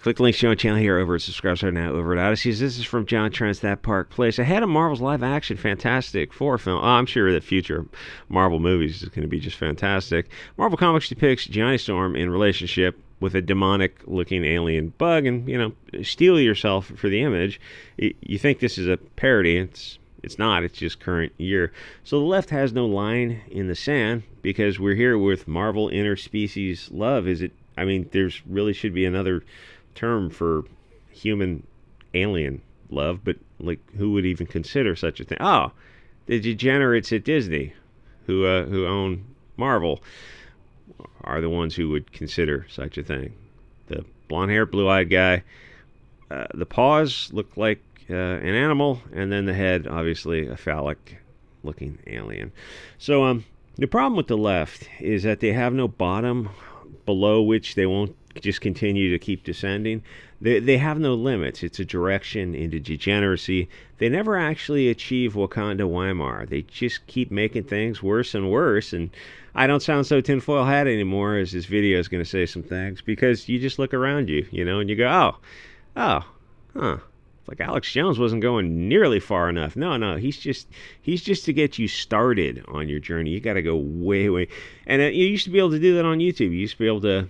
Click the link shown channel here over at Subscribe right now over at Odysseys. This is from John Trent's That Park Place. Ahead of Marvel's live-action Fantastic Four film. Oh, I'm sure that future Marvel movies is going to be just fantastic. Marvel Comics depicts Johnny Storm in relationship with a demonic-looking alien bug, and, you know, steel yourself for the image. You think this is a parody. It's not. It's just current year. So the left has no line in the sand because we're here with Marvel interspecies love. I mean, there's really should be another term for human alien love, but like, who would even consider such a thing? Oh, the degenerates at Disney who own Marvel are the ones who would consider such a thing. The blonde-haired, blue-eyed guy. The paws look like an animal, and then the head, obviously, a phallic-looking alien. So the problem with the left is that they have no bottom below which they won't just continue to keep descending. They have no limits. It's a direction into degeneracy. They never actually achieve Wakanda Weimar. They just keep making things worse and worse. And I don't sound so tinfoil hat anymore, as this video is going to say some things, because you just look around you, you know, and you go, like Alex Jones wasn't going nearly far enough. No, he's just to get you started on your journey. You got to go way. And you used to be able to do that on YouTube. You used to be able to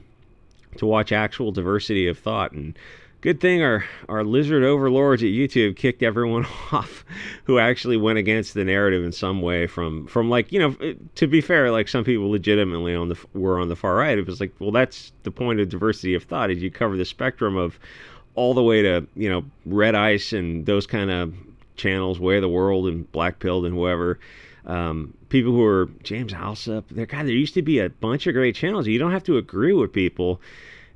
watch actual diversity of thought. And good thing our lizard overlords at YouTube kicked everyone off who actually went against the narrative in some way from like, you know, to be fair, like some people legitimately were on the far right. It was like, well, that's the point of diversity of thought, is you cover the spectrum of all the way to, you know, Red Ice and those kind of channels, Way of the World and Black Pilled and whoever. People who are James Alsop. There used to be a bunch of great channels. You don't have to agree with people.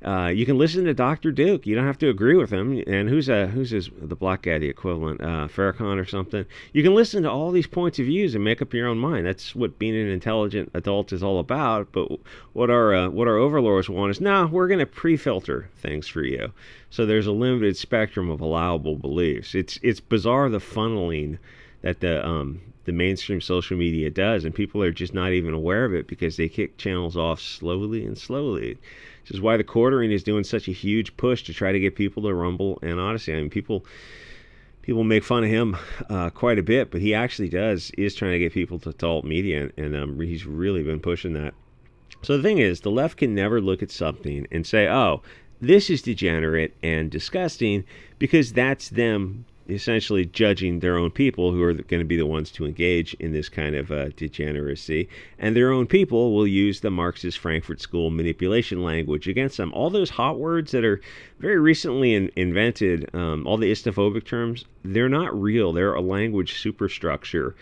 You can listen to Dr. Duke. You don't have to agree with him. And who's the black guy, the equivalent, Farrakhan or something. You can listen to all these points of views and make up your own mind. That's what being an intelligent adult is all about. But what our overlords want is, no, we're going to pre-filter things for you. So there's a limited spectrum of allowable beliefs. It's bizarre, the funneling that the mainstream social media does, and people are just not even aware of it because they kick channels off slowly. This is why the quartering is doing such a huge push to try to get people to Rumble and Odyssey. I mean, people make fun of him quite a bit, but he actually is trying to get people to alt media, and he's really been pushing that. So the thing is, the left can never look at something and say, oh, this is degenerate and disgusting, because that's them essentially judging their own people, who are going to be the ones to engage in this kind of degeneracy. And their own people will use the Marxist Frankfurt School manipulation language against them. All those hot words that are very recently invented, all the istophobic terms, they're not real. They're a language superstructure.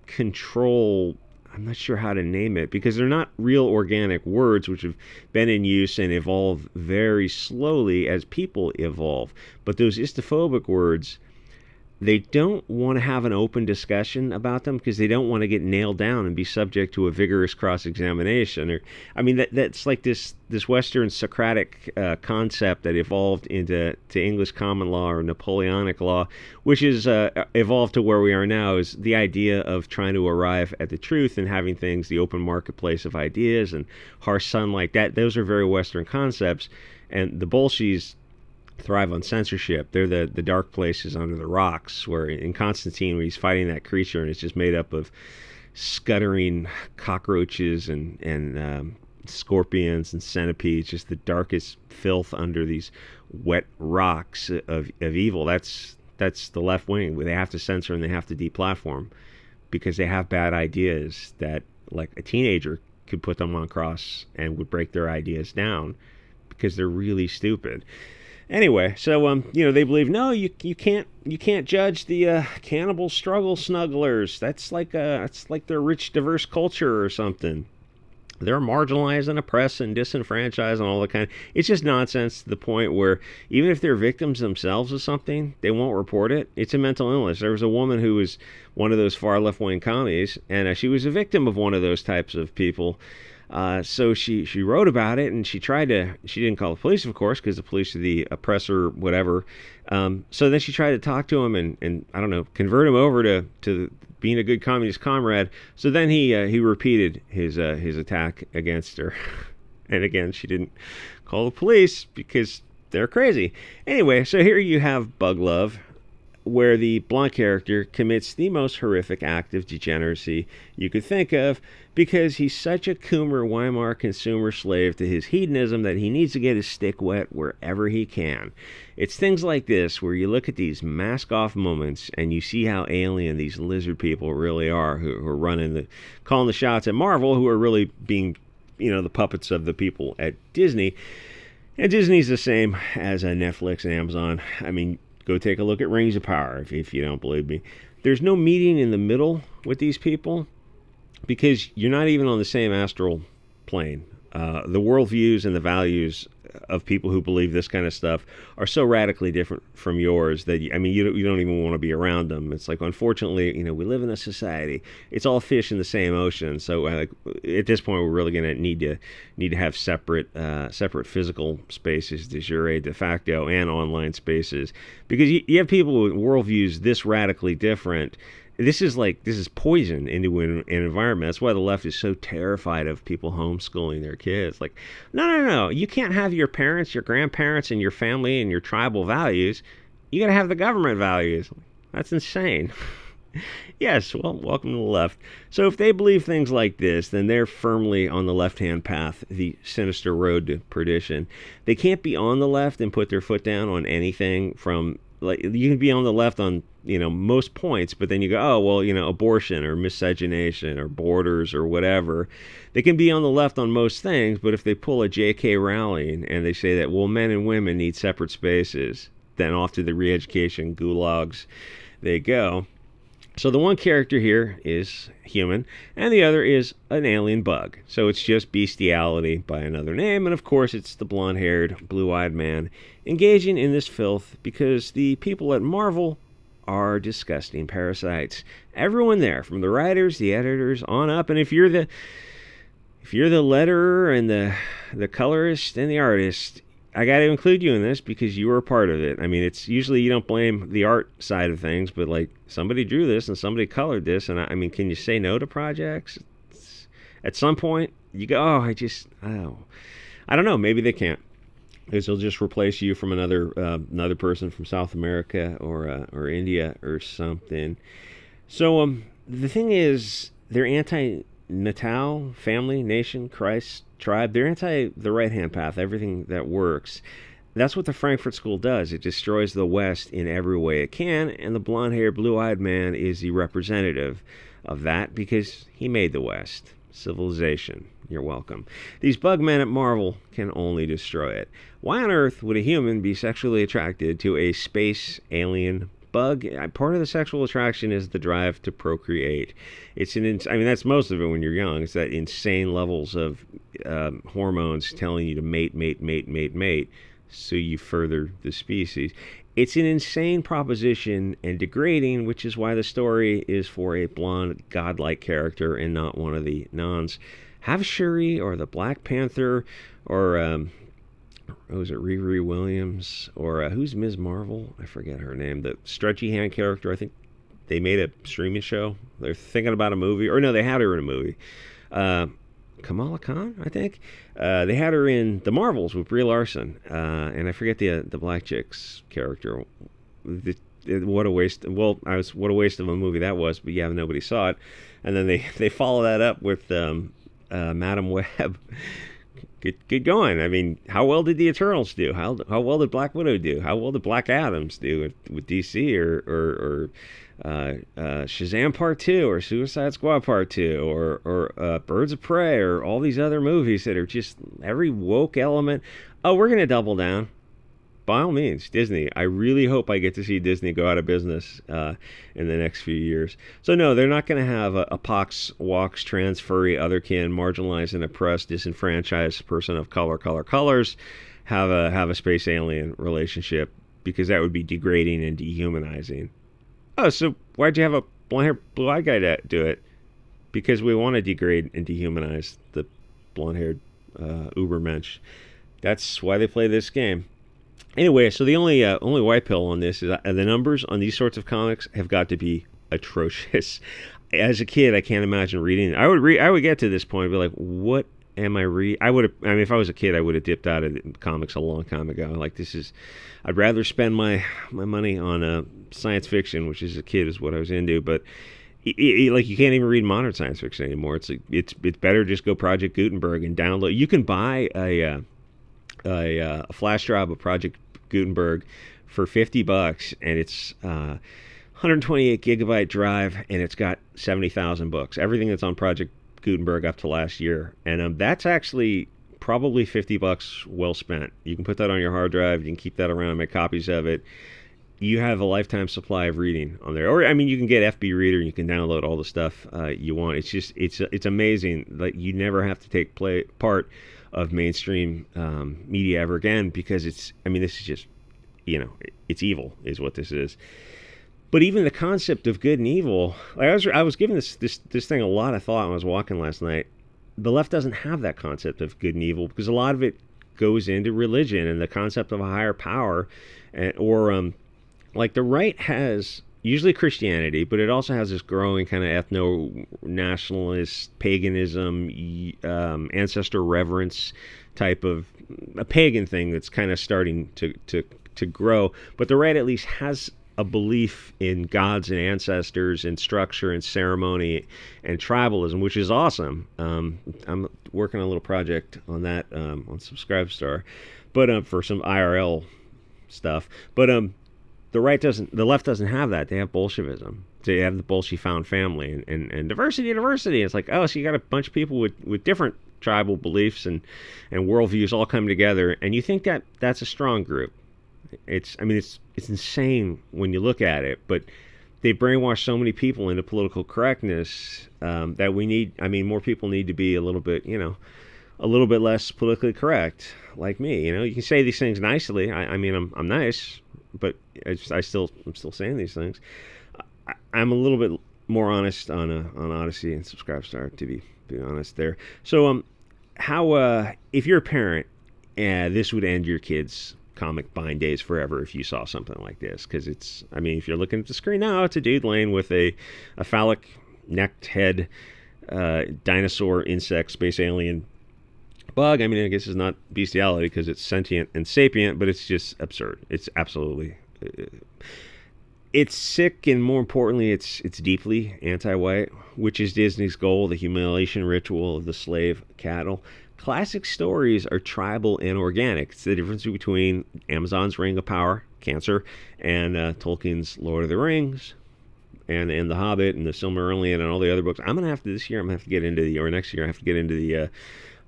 Control, I'm not sure how to name it, because they're not real organic words which have been in use and evolve very slowly as people evolve. But those istophobic words, they don't want to have an open discussion about them because they don't want to get nailed down and be subject to a vigorous cross-examination. I mean, that's like this Western Socratic concept that evolved into English common law or Napoleonic law, which is evolved to where we are now, is the idea of trying to arrive at the truth and having things, the open marketplace of ideas and harsh sunlight. Those are very Western concepts, and the Bolsheviks thrive on censorship. They're the dark places under the rocks, where in Constantine, where he's fighting that creature and it's just made up of scuttering cockroaches and scorpions and centipedes, just the darkest filth under these wet rocks of evil. That's the left wing. They have to censor and they have to deplatform because they have bad ideas that, like, a teenager could put them on cross and would break their ideas down because they're really stupid. Anyway, so they believe, no, you can't judge the cannibal struggle snugglers. That's like their rich, diverse culture or something. They're marginalized and oppressed and disenfranchised and all that kind of. It's just nonsense to the point where even if they're victims themselves of something, they won't report it. It's a mental illness. There was a woman who was one of those far left-wing commies, and she was a victim of one of those types of people. So she wrote about it, and she didn't call the police, of course, because the police are the oppressor, whatever. So then she tried to talk to him and I don't know, convert him over to being a good communist comrade. So then he repeated his attack against her. And again, she didn't call the police because they're crazy. Anyway, so here you have Bug Love, where the blonde character commits the most horrific act of degeneracy you could think of, because he's such a Coomer Weimar consumer slave to his hedonism that he needs to get his stick wet wherever he can. It's things like this where you look at these mask-off moments and you see how alien these lizard people really are, who are calling the shots at Marvel, who are really being, the puppets of the people at Disney. And Disney's the same as Netflix and Amazon. I mean, go take a look at Rings of Power if you don't believe me. There's no meeting in the middle with these people because you're not even on the same astral plane. The worldviews and the values of people who believe this kind of stuff are so radically different from yours that, you don't even want to be around them. It's like, unfortunately, we live in a society. It's all fish in the same ocean. So at this point, we're really going to need to have separate physical spaces, de jure, de facto, and online spaces, because you have people with worldviews this radically different. This is poison into an environment. That's why the left is so terrified of people homeschooling their kids. Like, no. You can't have your parents, your grandparents, and your family and your tribal values. You got to have the government values. That's insane. Yes, well, welcome to the left. So if they believe things like this, then they're firmly on the left-hand path, the sinister road to perdition. They can't be on the left and put their foot down on anything from... Like, you can be on the left on, most points, but then you go, abortion or miscegenation or borders or whatever. They can be on the left on most things, but if they pull a J.K. Rowling and they say that, well, men and women need separate spaces, then off to the re-education gulags they go. So the one character here is human, and the other is an alien bug. So it's just bestiality by another name, and of course it's the blonde-haired, blue-eyed man engaging in this filth because the people at Marvel are disgusting parasites. Everyone there, from the writers, the editors, on up, and if you're the letterer and the colorist and the artist, I got to include you in this because you were a part of it. I mean, it's usually you don't blame the art side of things, but like somebody drew this and somebody colored this, and I mean, can you say no to projects? At some point, you go, I don't know. Maybe they can't, because they'll just replace you from another person from South America or India or something. So the thing is, they're anti-natal, family, nation, Christ, tribe. They're anti the right-hand path, everything that works. That's what the Frankfurt School does. It destroys the West in every way it can, and the blonde-haired, blue-eyed man is the representative of that because he made the West. Civilization. You're welcome. These bug men at Marvel can only destroy it. Why on earth would a human be sexually attracted to a space alien bug? Part of the sexual attraction is the drive to procreate. That's most of it when you're young. It's that insane levels of hormones telling you to mate, so you further the species. It's an insane proposition and degrading, which is why the story is for a blonde, godlike character and not one of the nons. Have Shuri or the Black Panther or was it Riri Williams or who's Ms. Marvel? I forget her name. The stretchy hand character. I think they made a streaming show. They're thinking about a movie, or no, they had her in a movie. Kamala Khan, I think. They had her in The Marvels with Brie Larson, and I forget the black chick's character. What a waste! Well, what a waste of a movie that was. But yeah, nobody saw it, and then they follow that up with Madam Web. Get going. I mean, how well did the Eternals do? How well did Black Widow do? How well did Black Adams do with DC or Shazam Part 2 or Suicide Squad Part 2 or Birds of Prey or all these other movies that are just every woke element? Oh, we're going to double down. By all means, Disney. I really hope I get to see Disney go out of business in the next few years. So no, they're not going to have a pox, walks, trans, furry, otherkin, marginalized and oppressed, disenfranchised person of colors have a space alien relationship, because that would be degrading and dehumanizing. Oh, so why'd you have a blonde-haired, blue-eyed guy do it? Because we want to degrade and dehumanize the blonde-haired ubermensch. That's why they play this game. Anyway, so the only white pill on this is the numbers on these sorts of comics have got to be atrocious. As a kid, I can't imagine reading. I would get to this point and be like, what am I I would have, I mean, if I was a kid, I would have dipped out of comics a long time ago. Like, I'd rather spend my money on science fiction, which as a kid is what I was into. But like, you can't even read modern science fiction anymore. It's better just go Project Gutenberg and download. You can buy a flash drive of Project Gutenberg for $50, and it's 128 gigabyte drive, and it's got 70,000 books. Everything that's on Project Gutenberg up to last year, and that's actually probably $50 well spent. You can put that on your hard drive. You can keep that around, make copies of it. You have a lifetime supply of reading on there. Or, I mean, you can get FB Reader and you can download all the stuff you want. It's just, it's amazing. Like, you never have to take part of mainstream media ever again, because this is just, it's evil is what this is. But even the concept of good and evil, like, I was giving this thing a lot of thought when I was walking last night. The left doesn't have that concept of good and evil, because a lot of it goes into religion and the concept of a higher power, like, the right has usually Christianity, but it also has this growing kind of ethno-nationalist paganism, ancestor reverence type of a pagan thing that's kind of starting to grow. But the right at least has a belief in gods and ancestors and structure and ceremony and tribalism, which is awesome. I'm working on a little project on that on SubScribestar, but for some IRL stuff. But the left doesn't have that. They have Bolshevism. They have the Bolshevik found family and diversity. It's like, oh, so you got a bunch of people with different tribal beliefs and worldviews all coming together, and you think that that's a strong group. It's insane when you look at it, but they brainwash so many people into political correctness that we need. More people need to be a little bit less politically correct, like me. You can say these things nicely. I'm nice, but I'm still saying these things. I'm a little bit more honest on Odyssey and Subscribestar, to be honest there. So how if you're a parent, this would end your kids' comic buying days forever if you saw something like this, because if you're looking at the screen now, it's a dude laying with a phallic necked head dinosaur insect space alien bug. I guess it's not bestiality because it's sentient and sapient, but it's just absurd. It's absolutely, it's sick, and more importantly, it's deeply anti-white, which is Disney's goal, the humiliation ritual of the slave cattle. Classic stories are tribal and organic. It's the difference between Amazon's Ring of Power, Cancer, and Tolkien's Lord of the Rings, and The Hobbit, and the Silmarillion, and all the other books. Next year, I have to get into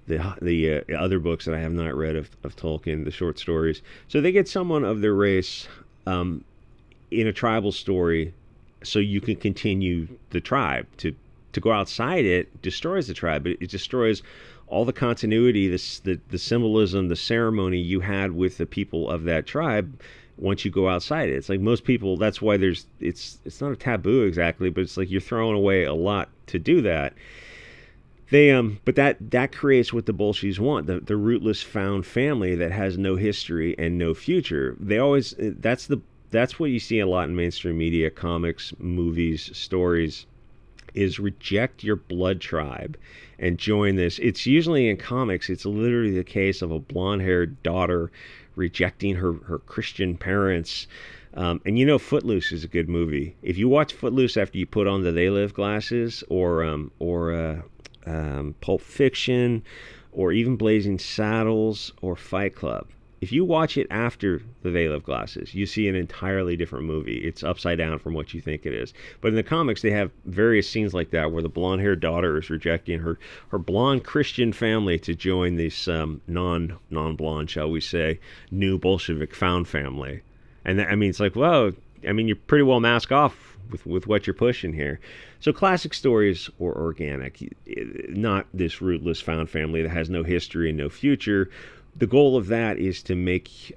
the other books that I have not read of Tolkien, the short stories. So they get someone of their race in a tribal story, so you can continue the tribe. To go outside it destroys the tribe. It destroys all the continuity, the symbolism, the ceremony you had with the people of that tribe. Once you go outside it, it's like most people. That's why it's not a taboo exactly, but it's like you're throwing away a lot to do that. But that creates what the Bolsheviks want, the rootless found family that has no history and no future. That's what you see a lot in mainstream media, comics, movies, stories, is reject your blood tribe and join this. It's usually in comics, it's literally the case of a blonde-haired daughter rejecting her Christian parents. And Footloose is a good movie. If you watch Footloose after you put on the They Live glasses, or Pulp Fiction, or even Blazing Saddles, or Fight Club, if you watch it after the They Live glasses, you see an entirely different movie. It's upside down from what you think it is. But in the comics, they have various scenes like that where the blonde-haired daughter is rejecting her blonde Christian family to join this non-blonde, shall we say, new Bolshevik found family. And it's like, whoa, you're pretty well mask off with what you're pushing here. So classic stories are organic, not this rootless found family that has no history and no future. The goal of that is to make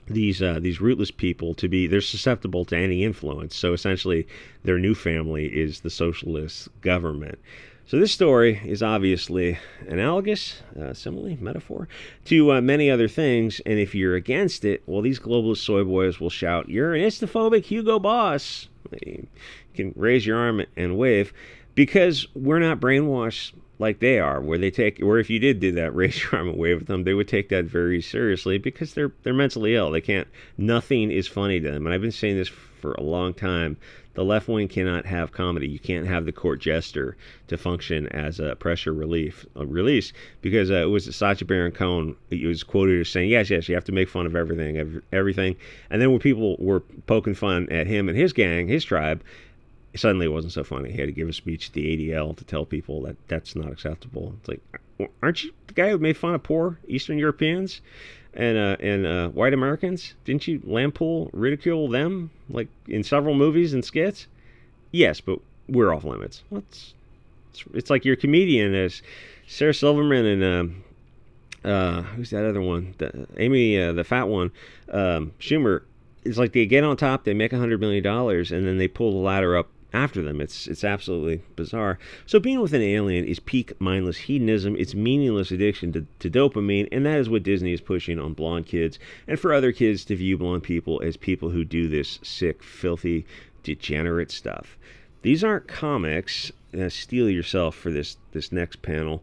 these rootless people they're susceptible to any influence. So essentially, their new family is the socialist government. So this story is obviously analogous, simile, metaphor, to many other things. And if you're against it, well, these globalist soy boys will shout, "You're an istophobic Hugo Boss." You can raise your arm and wave, because we're not brainwashed like they are, where if you did do that raise your arm and wave at them, they would take that very seriously because they're mentally ill. They can't. Nothing is funny to them, and I've been saying this for a long time. The left wing cannot have comedy. You can't have the court jester to function as a pressure release, because it was Sacha Baron Cohen. He was quoted as saying, "Yes, you have to make fun of everything." And then when people were poking fun at him and his gang, his tribe, suddenly it wasn't so funny. He had to give a speech at the ADL to tell people that that's not acceptable. It's like, aren't you the guy who made fun of poor Eastern Europeans and white Americans? Didn't you ridicule them like in several movies and skits? Yes, but we're off limits. It's like your comedian as Sarah Silverman and who's that other one? Amy, the fat one, Schumer. It's like they get on top, they make $100 million, and then they pull the ladder up after them. It's absolutely bizarre. So being with an alien is peak mindless hedonism. It's meaningless addiction to dopamine, and that is what Disney is pushing on blonde kids, and for other kids to view blonde people as people who do this sick, filthy, degenerate stuff. These aren't comics. Steel yourself for this next panel.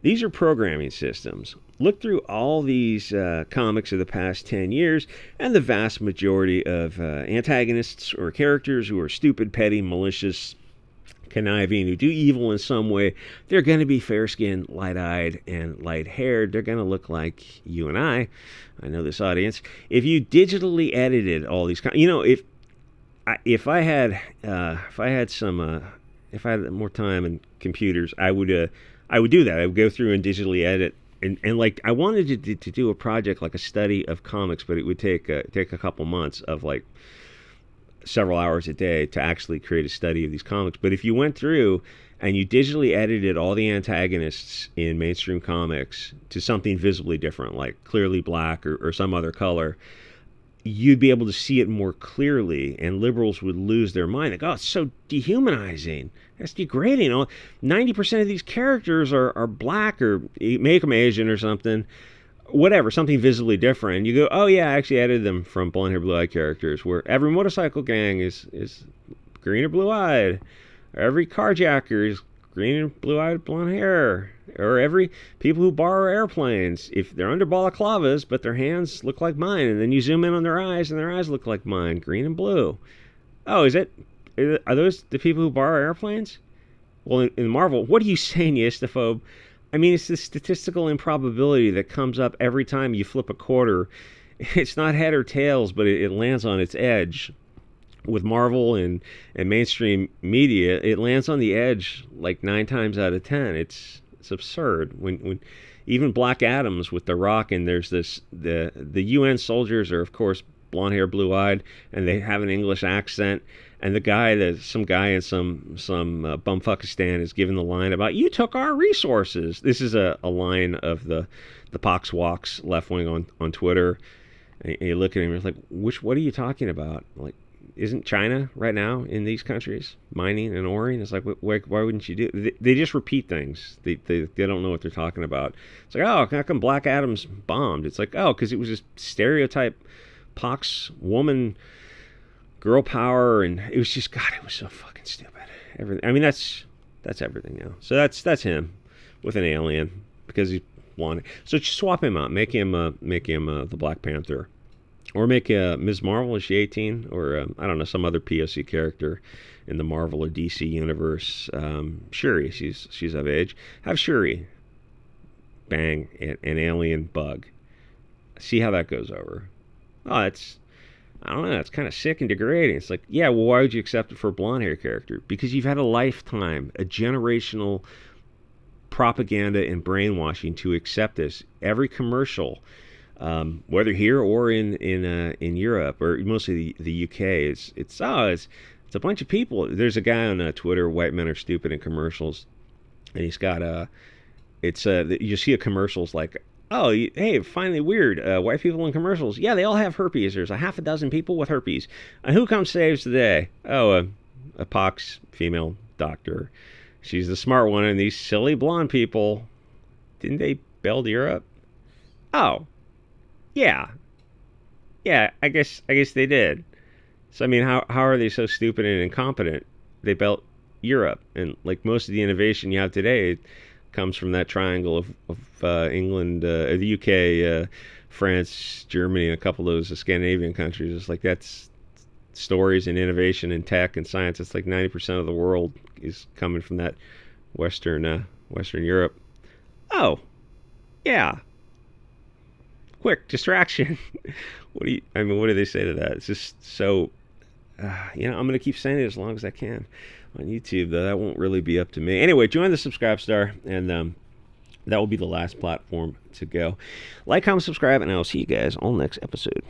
These are programming systems. Look through all these comics of the past 10 years, and the vast majority of antagonists or characters who are stupid, petty, malicious, conniving, who do evil in some way, they're going to be fair-skinned, light-eyed, and light-haired. They're going to look like you and I know this audience. If you digitally edited all these, if I had more time and computers, I would do that. I would go through and digitally edit. And like, I wanted to do a project like a study of comics, but it would take a couple months of like several hours a day to actually create a study of these comics. But if you went through and you digitally edited all the antagonists in mainstream comics to something visibly different, like clearly black or some other color, you'd be able to see it more clearly, and liberals would lose their mind. Like, oh, it's so dehumanizing. That's degrading. 90% of these characters are black, or make them Asian or something. Whatever, something visibly different. And you go, oh yeah, I actually edited them from blonde hair, blue-eyed characters, where every motorcycle gang is green or blue-eyed. Or every carjacker is green and blue-eyed, blonde hair. Or every people who borrow airplanes, if they're under balaclavas, but their hands look like mine, and then you zoom in on their eyes, and their eyes look like mine, green and blue. Oh, are those the people who borrow airplanes? Well, in Marvel, what are you saying, Yistophobe? I mean, it's the statistical improbability that comes up every time you flip a quarter. It's not head or tails, but it lands on its edge. With Marvel and mainstream media, it lands on the edge like 9 times out of 10. It's absurd. When even Black Adams with The Rock, and there's the UN soldiers are of course blonde hair, blue eyed, and they have an English accent. And some guy in some bumfuckistan is giving the line about, you took our resources. This is a line of the Pox Walks left wing on Twitter. And you look at him and you're like, what are you talking about? Like, isn't China right now in these countries mining and oring? It's like, why wouldn't you do it? They just repeat things. They don't know what they're talking about. It's like, oh, how come Black Adams bombed? It's like, oh, because it was this stereotype pox woman, girl power, and it was just, God, it was so fucking stupid. Everything. I mean, that's everything now. So that's him with an alien because he's blonde. So just swap him out. Make him the Black Panther. Or make Ms. Marvel, is she 18? Or, I don't know, some other POC character in the Marvel or DC universe. Shuri, she's of age. Have Shuri bang an alien bug. See how that goes over. Oh, I don't know, it's kind of sick and degrading. It's like, yeah, well, why would you accept it for a blonde hair character? Because you've had a lifetime, a generational propaganda and brainwashing to accept this. Every commercial, whether here or in Europe, or mostly the UK, it's a bunch of people. There's a guy on Twitter, White Men Are Stupid in Commercials, and he's got you see a commercials like, oh, hey, finally weird, white people in commercials. Yeah, they all have herpes. There's a half a dozen people with herpes. And who comes saves the day? Oh, a pox female doctor. She's the smart one, and these silly blonde people, didn't they build Europe? Oh, yeah, I guess they did. So I mean, how are they so stupid and incompetent? They built Europe, and like most of the innovation you have today, comes from that triangle of England, the UK, France, Germany, and a couple of those Scandinavian countries. It's like that's stories and innovation and tech and science. It's like 90% of the world is coming from that Western Europe. Oh, yeah. Quick distraction. What do they say to that? It's just so. I'm going to keep saying it as long as I can on YouTube, though. That won't really be up to me. Anyway, join the SubScribe, and that will be the last platform to go. Like, comment, subscribe, and I'll see you guys on the next episode.